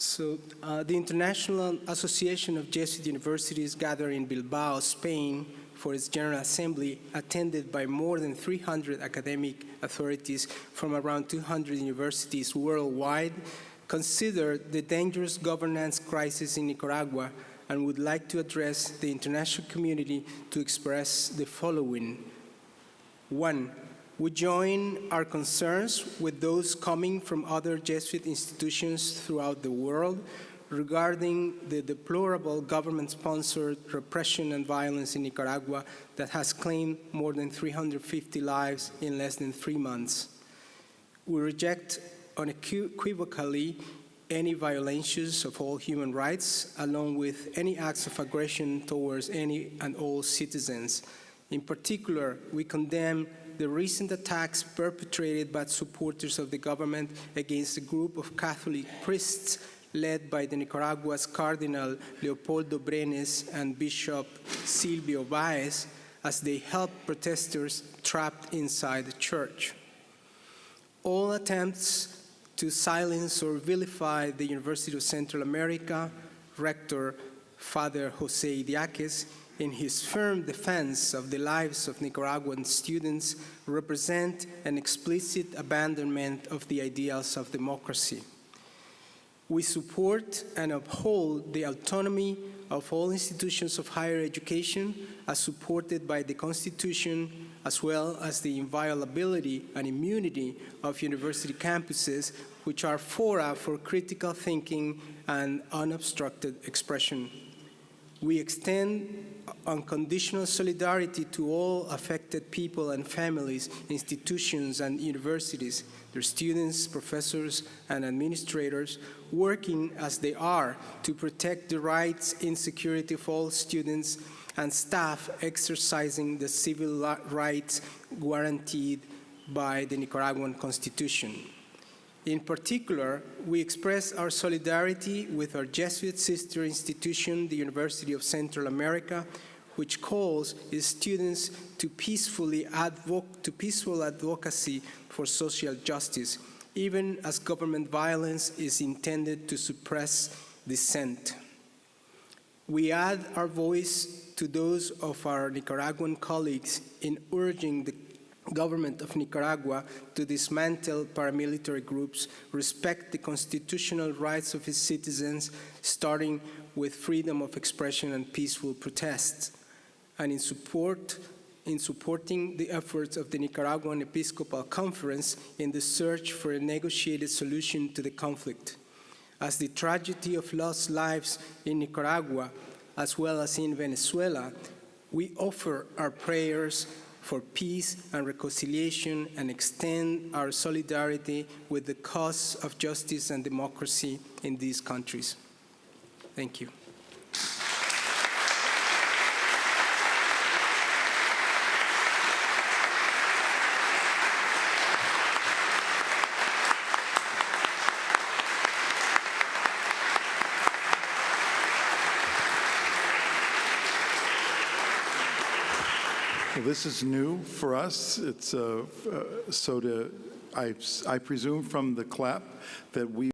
The International Association of Jesuit Universities gathered in Bilbao, Spain, for its General Assembly, attended by more than 300 academic authorities from around 200 universities worldwide, considered the dangerous governance crisis in Nicaragua and would like to address the international community to express the following. 1. We join our concerns with those coming from other Jesuit institutions throughout the world regarding the deplorable government-sponsored repression and violence in Nicaragua that has claimed more than 350 lives in less than 3 months. We reject unequivocally any violations of all human rights, along with any acts of aggression towards any and all citizens. In particular, we condemn the recent attacks perpetrated by supporters of the government against a group of Catholic priests led by the Nicaragua's Cardinal Leopoldo Brenes and Bishop Silvio Baez, as they helped protesters trapped inside the church. All attempts to silence or vilify the University of Central America, Rector Father Jose Idiaquez, in his firm defense of the lives of Nicaraguan students, represent an explicit abandonment of the ideals of democracy. We support and uphold the autonomy of all institutions of higher education as supported by the Constitution, as well as the inviolability and immunity of university campuses, which are fora for critical thinking and unobstructed expression. We extend unconditional solidarity to all affected people and families, institutions and universities, their students, professors, and administrators, working as they are to protect the rights and security of all students and staff exercising the civil rights guaranteed by the Nicaraguan Constitution. In particular, we express our solidarity with our Jesuit sister institution, the University of Central America, which calls its students to peaceful advocacy for social justice, even as government violence is intended to suppress dissent. We add our voice to those of our Nicaraguan colleagues in urging the government of Nicaragua to dismantle paramilitary groups, respect the constitutional rights of its citizens, starting with freedom of expression and peaceful protests, and in supporting the efforts of the Nicaraguan Episcopal Conference in the search for a negotiated solution to the conflict. As the tragedy of lost lives in Nicaragua, as well as in Venezuela, we offer our prayers for peace and reconciliation and extend our solidarity with the cause of justice and democracy in these countries. Thank you. Well, this is new for us. It's I presume from the clap that we